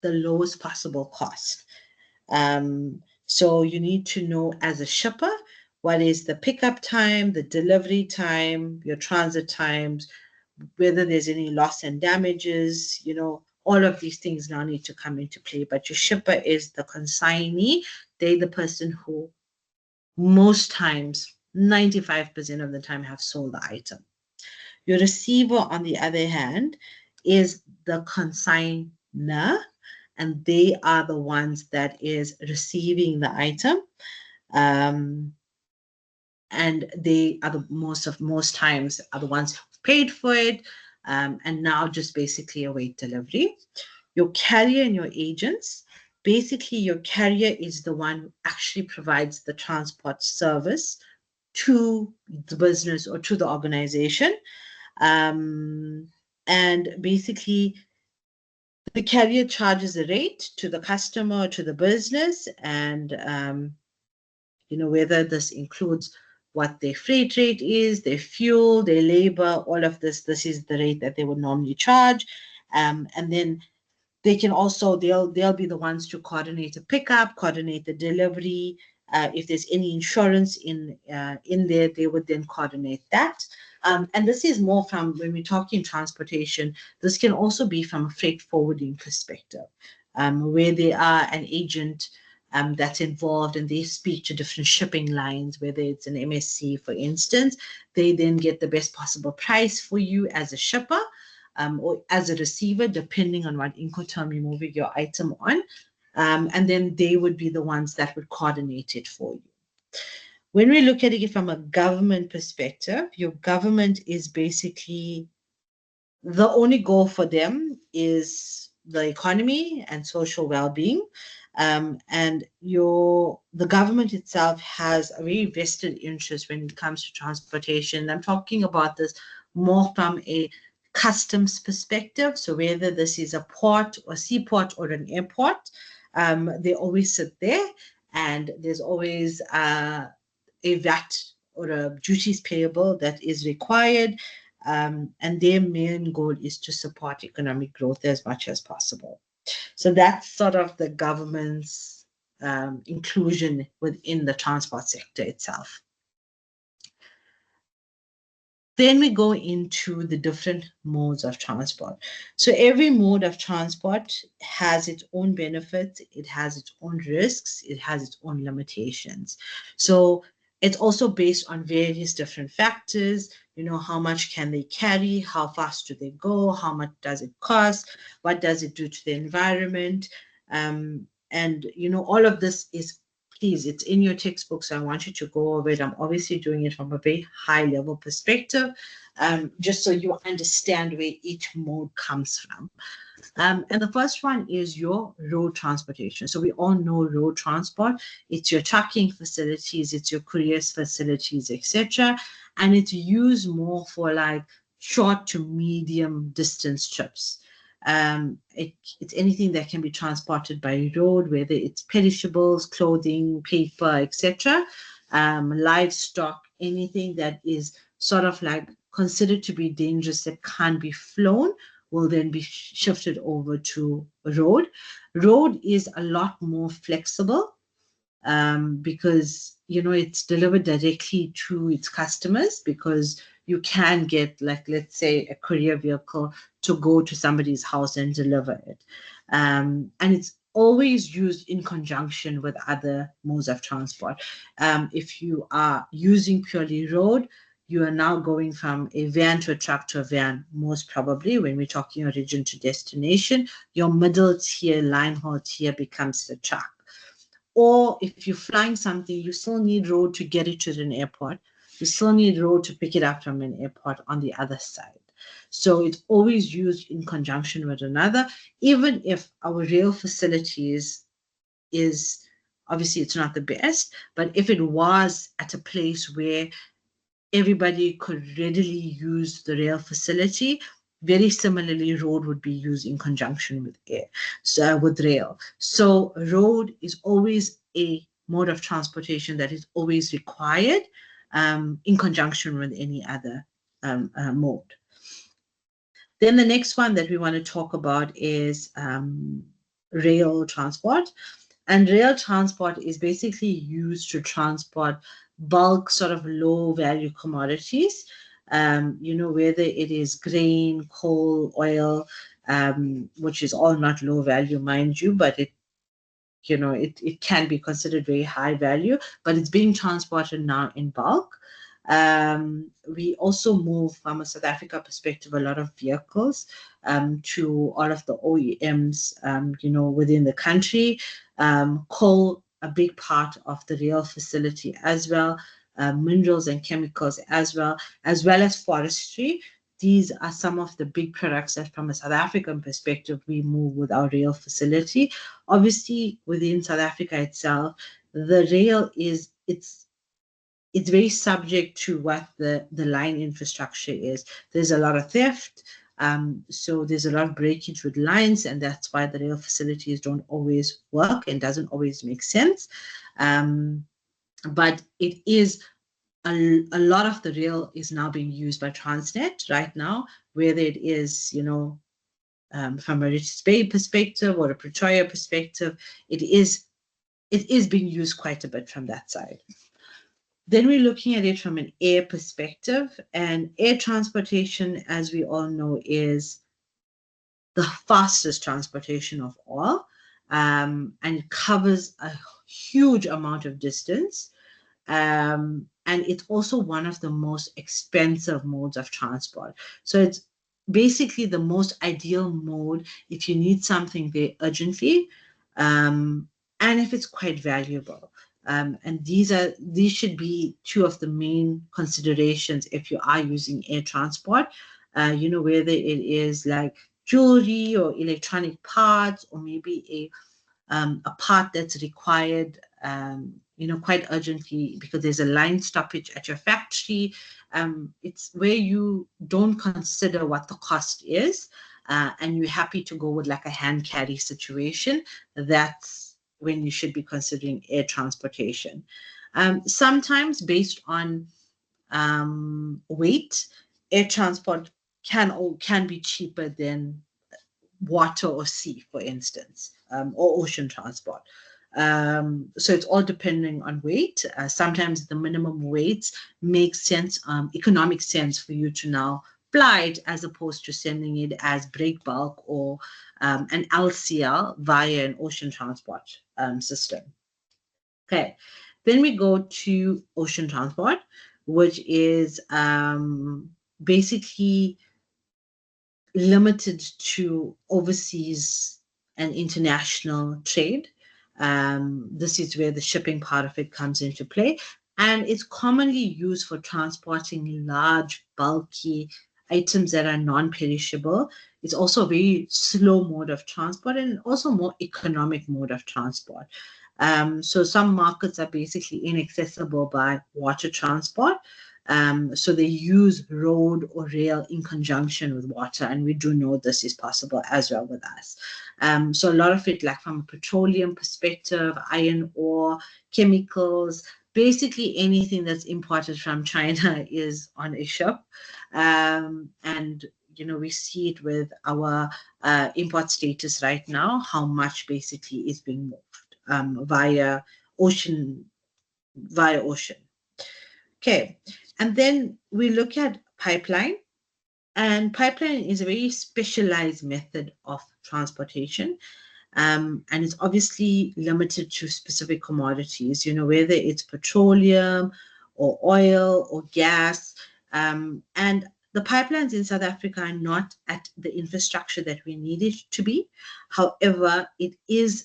the lowest possible cost. So you need to know as a shipper, what is the pickup time, the delivery time, your transit times, whether there's any loss and damages, all of these things now need to come into play. But your shipper is the consignee. They're the person who most times, 95% of the time, have sold the item. Your receiver, on the other hand, is the consignor, and they are the ones that is receiving the item. And they are the most times are the ones who've paid for it, and now just basically await delivery. Your carrier and your agents, basically your carrier is the one who actually provides the transport service to the business or to the organization. And basically the carrier charges a rate to the customer, to the business, and whether this includes what their freight rate is, their fuel, their labor, all of this is the rate that they would normally charge. And then they can also, they'll be the ones to coordinate a pickup, coordinate the delivery. If there's any insurance in there, they would then coordinate that. And this is more from when we're talking transportation. This can also be from a freight forwarding perspective, where they are an agent that's involved and they speak to different shipping lines, whether it's an MSC, for instance. They then get the best possible price for you as a shipper. Or as a receiver, depending on what Incoterm you're moving your item on. And then they would be the ones that would coordinate it for you. When we look at it from a government perspective, your government is basically, the only goal for them is the economy and social well-being. And the government itself has a very vested interest when it comes to transportation. I'm talking about this more from a customs perspective. So whether this is a port or seaport or an airport, they always sit there, and there's always a VAT or a duties payable that is required. and their main goal is to support economic growth as much as possible. So that's sort of the government's inclusion within the transport sector itself. Then we go into the different modes of transport. So every mode of transport has its own benefits, it has its own risks, it has its own limitations. So it's also based on various different factors. How much can they carry? How fast do they go? How much does it cost? What does it do to the environment? And all of this is, please, it's in your textbook, so I want you to go over it. I'm obviously doing it from a very high level perspective, just so you understand where each mode comes from. And the first one is your road transportation. So we all know road transport. It's your trucking facilities, it's your couriers facilities, etc. And it's used more for like short to medium distance trips. It's anything that can be transported by road, whether it's perishables, clothing, paper, etc. Livestock, anything that is sort of like considered to be dangerous that can't be flown will then be shifted over to road. Road is a lot more flexible because it's delivered directly to its customers, because you can get, like, let's say, a courier vehicle to go to somebody's house and deliver it, and it's always used in conjunction with other modes of transport. If you are using purely road, you are now going from a van to a truck to a van, most probably, when we're talking origin to destination. Your middle tier, line haul tier, becomes the truck. Or if you're flying something, you still need road to get it to an airport. You still need road to pick it up from an airport on the other side. So it's always used in conjunction with another, even if our rail facilities is obviously it's not the best, but if it was at a place where everybody could readily use the rail facility, very similarly, road would be used in conjunction with air, so with rail. So road is always a mode of transportation that is always required in conjunction with any other mode. Then the next one that we want to talk about is rail transport. And rail transport is basically used to transport bulk, sort of low value commodities, whether it is grain, coal, oil, which is all not low value, mind you, but it can be considered very high value, but it's being transported now in bulk. We also move, from a South Africa perspective, a lot of vehicles to all of the OEMs, within the country. Coal, a big part of the rail facility as well, minerals and chemicals as well as forestry. These are some of the big products that, from a South African perspective, we move with our rail facility. Obviously, within South Africa itself, the rail it's very subject to what the line infrastructure is. There's a lot of theft, so there's a lot of breakage with lines, and that's why the rail facilities don't always work and doesn't always make sense. But it is a lot of the rail is now being used by Transnet right now, whether it is, from a Richards Bay perspective or a Pretoria perspective, it is being used quite a bit from that side. Then we're looking at it from an air perspective, and air transportation, as we all know, is the fastest transportation of all, and it covers a huge amount of distance. And it's also one of the most expensive modes of transport. So it's basically the most ideal mode if you need something very urgently, and if it's quite valuable. And these should be two of the main considerations if you are using air transport. Whether it is like jewelry or electronic parts, or maybe a part that's required, quite urgently because there's a line stoppage at your factory. It's where you don't consider what the cost is, and you're happy to go with like a hand carry situation. That's when you should be considering air transportation. Sometimes based on weight, air transport can be cheaper than water or sea, for instance, or ocean transport. So it's all depending on weight. Sometimes the minimum weights make sense, economic sense for you to now fly it as opposed to sending it as break bulk or an LCL via an ocean transport system. Okay, then we go to ocean transport, which is basically limited to overseas and international trade. This is where the shipping part of it comes into play. And it's commonly used for transporting large, bulky items that are non perishable. It's also a very slow mode of transport and also more economic mode of transport. So some markets are basically inaccessible by water transport. So they use road or rail in conjunction with water, and we do know this is possible as well with us. So a lot of it, like from a petroleum perspective, iron ore, chemicals, basically anything that's imported from China is on a ship. And we see it with our import status right now, how much basically is being moved via ocean. Via ocean. Okay, and then we look at pipeline, and pipeline is a very specialized method of transportation. And it's obviously limited to specific commodities, whether it's petroleum or oil or gas. And the pipelines in South Africa are not at the infrastructure that we need it to be. However,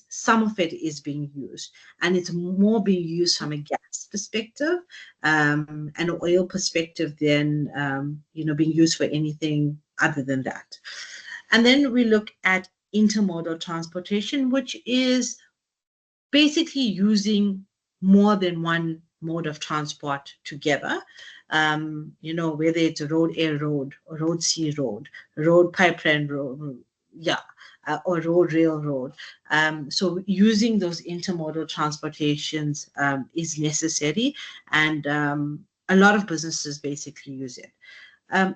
some of it is being used, and it's more being used from a gas perspective and an oil perspective than being used for anything other than that. And then we look at intermodal transportation, which is basically using more than one mode of transport together. Whether it's a road, air road, or road, sea road pipeline road, yeah, or road, railroad. So using those intermodal transportations is necessary, and a lot of businesses basically use it.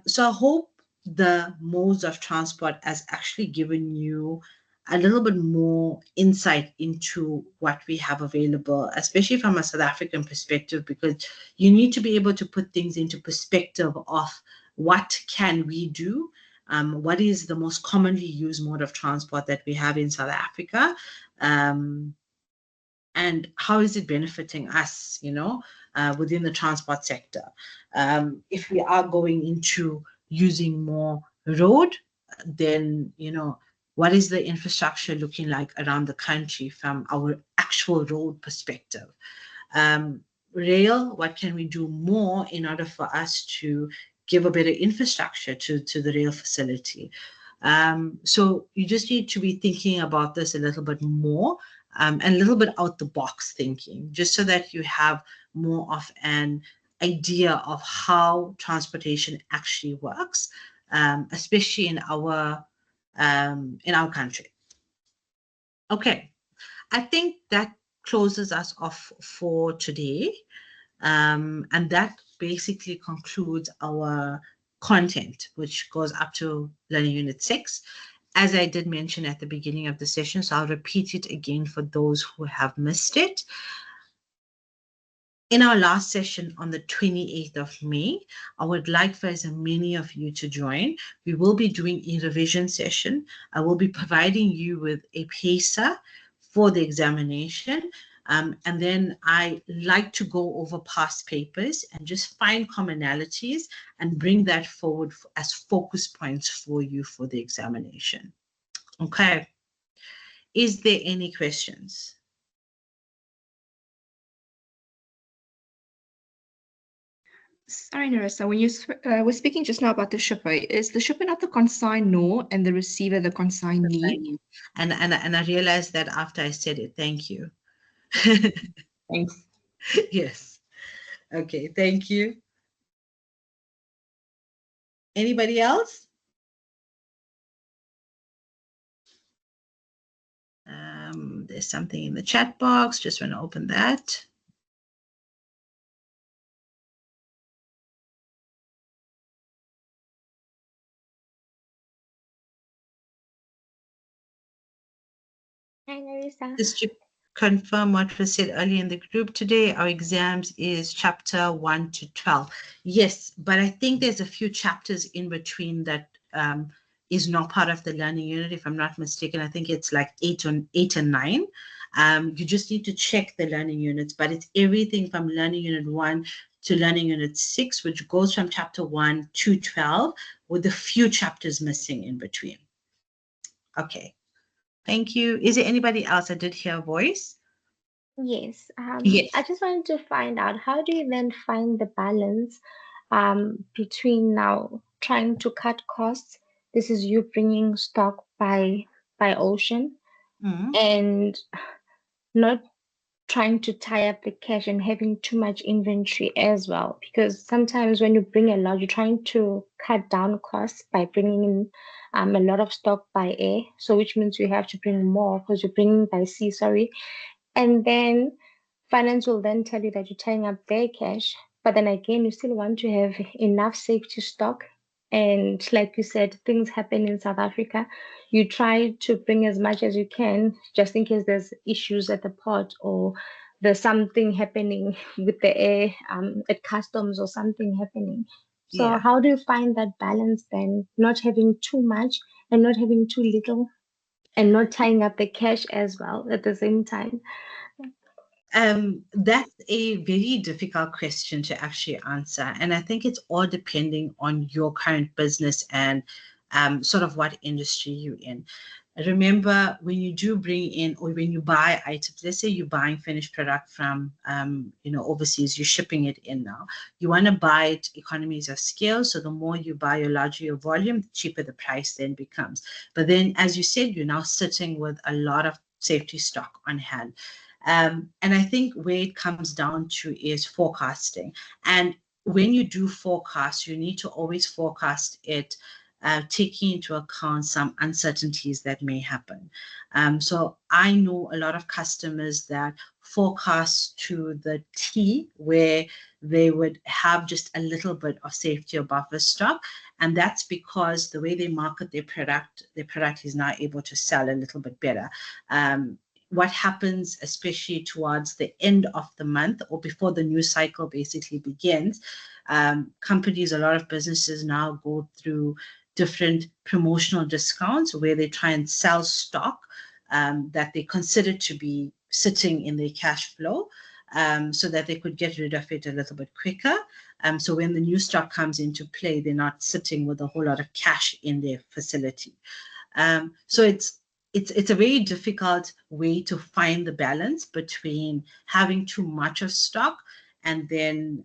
So I hope the modes of transport has actually given you a little bit more insight into what we have available, especially from a South African perspective, because you need to be able to put things into perspective of what can we do, what is the most commonly used mode of transport that we have in South Africa, and how is it benefiting us, within the transport sector. If we are going into using more road, then, what is the infrastructure looking like around the country from our actual road perspective? Rail, what can we do more in order for us to give a better infrastructure to the rail facility? So you just need to be thinking about this a little bit more, and a little bit out the box thinking, just so that you have more of an idea of how transportation actually works, especially in our country. Okay, I think that closes us off for today, and that basically concludes our content, which goes up to Learning Unit 6. As I did mention at the beginning of the session, so I'll repeat it again for those who have missed it. In our last session on the 28th of May, I would like for as many of you to join. We will be doing a revision session. I will be providing you with a pacer for the examination. And then I like to go over past papers and just find commonalities and bring that forward as focus points for you for the examination. Okay. Is there any questions? Sorry, Narissa, when you were speaking just now about the shipper, is the shipper not the consignor and the receiver the consignee? And I realized that after I said it. Thank you. Thanks. Yes. Okay, thank you. Anybody else? There's something in the chat box. Just want to open that. Hi, Narisa. Just to confirm what was said earlier in the group today, our exams is chapter 1 to 12. Yes, but I think there's a few chapters in between that is not part of the learning unit, if I'm not mistaken. I think it's like 8 and 9. You just need to check the learning units, but it's everything from learning unit 1 to learning unit 6, which goes from chapter 1 to 12, with a few chapters missing in between. Okay. Thank you. Is there anybody else? I did hear a voice. Yes. Yes. I just wanted to find out how do you then find the balance between now trying to cut costs? This is you bringing stock by ocean Mm, and not trying to tie up the cash and having too much inventory as well. Because sometimes when you bring a lot, you're trying to cut down costs by bringing in a lot of stock by air. So which means you have to bring more because you're bringing by sea, sorry. And then finance will then tell you that you're tying up their cash, but then again, you still want to have enough safety stock. And like you said, things happen in South Africa. You try to bring as much as you can just in case there's issues at the port or there's something happening with the air at customs or something happening. So, yeah. how do you find that balance then? Not having too much and not having too little, and not tying up the cash as well at the same time. That's a very difficult question to actually answer. And I think it's all depending on your current business and sort of what industry you're in. Remember, when you do bring in or when you buy items, let's say you're buying finished product from, overseas, you're shipping it in now. You want to buy it economies of scale. So the more you buy, the larger your volume, the cheaper the price then becomes. But then, as you said, you're now sitting with a lot of safety stock on hand. And I think where it comes down to is forecasting. And when you do forecast, you need to always forecast it taking into account some uncertainties that may happen. So I know a lot of customers that forecast to the T, where they would have just a little bit of safety or buffer stock. And that's because the way they market their product is now able to sell a little bit better. What happens, especially towards the end of the month or before the new cycle basically begins, companies, a lot of businesses now go through different promotional discounts where they try and sell stock that they consider to be sitting in their cash flow, so that they could get rid of it a little bit quicker. So when the new stock comes into play, they're not sitting with a whole lot of cash in their facility. So it's a very difficult way to find the balance between having too much of stock and then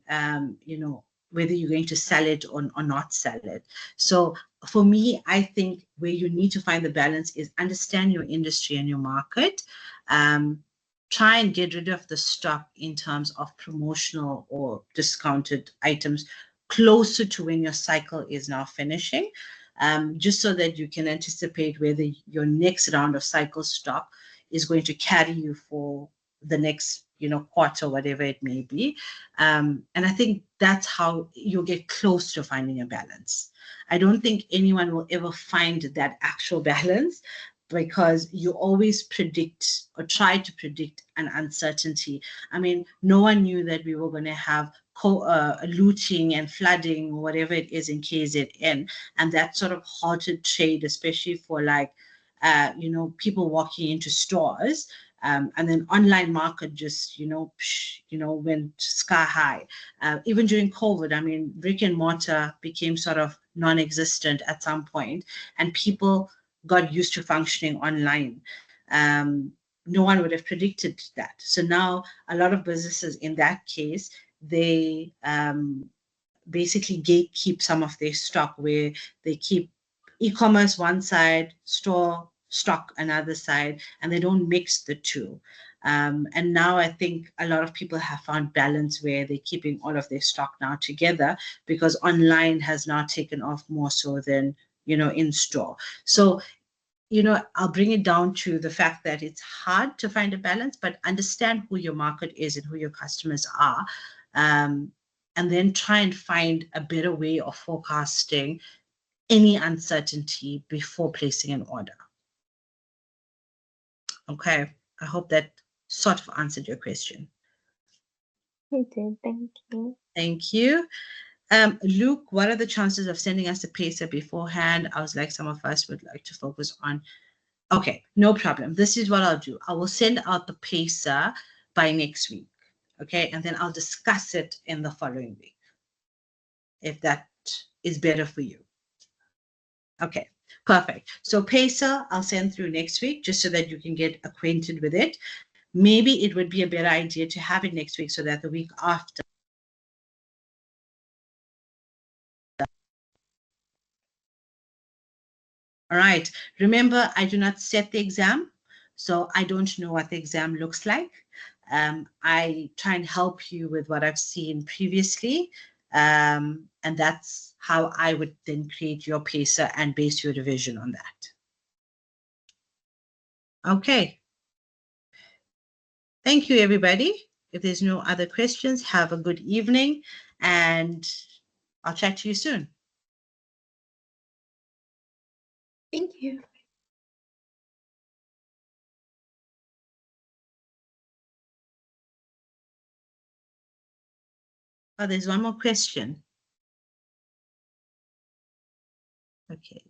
whether you're going to sell it or not sell it. So for me, I think where you need to find the balance is understand your industry and your market. Try and get rid of the stock in terms of promotional or discounted items closer to when your cycle is now finishing, just so that you can anticipate whether your next round of cycle stock is going to carry you for the next quarter, whatever it may be. And I think that's how you'll get close to finding a balance. I don't think anyone will ever find that actual balance, because you always predict or try to predict an uncertainty. I mean, no one knew that we were going to have looting and flooding or whatever it is in KZN, and that sort of halted trade, especially for people walking into stores. And then online market just went sky high. Even during COVID, I mean, brick and mortar became sort of non-existent at some point, and people got used to functioning online. No one would have predicted that. So now a lot of businesses in that case, they basically gatekeep some of their stock, where they keep e-commerce one side, store stock another side, and they don't mix the two. And now I think a lot of people have found balance where they're keeping all of their stock now together, because online has now taken off more so than in store. So I'll bring it down to the fact that it's hard to find a balance, but understand who your market is and who your customers are. And then try and find a better way of forecasting any uncertainty before placing an order. Okay, I hope that sort of answered your question. You did. Thank you. Thank you. Luke, what are the chances of sending us a pacer beforehand? I was like, some of us would like to focus on. Okay, no problem. This is what I'll do. I will send out the pacer by next week. Okay, and then I'll discuss it in the following week, if that is better for you. Okay, perfect. So pacer, I'll send through next week just so that you can get acquainted with it. Maybe it would be a better idea to have it next week so that the week after. All right. Remember, I do not set the exam, so I don't know what the exam looks like. I try and help you with what I've seen previously, and that's how I would then create your pacer and base your revision on that. Okay. Thank you, everybody. If there's no other questions, have a good evening, and I'll chat to you soon. Thank you. Oh, there's one more question. Okay.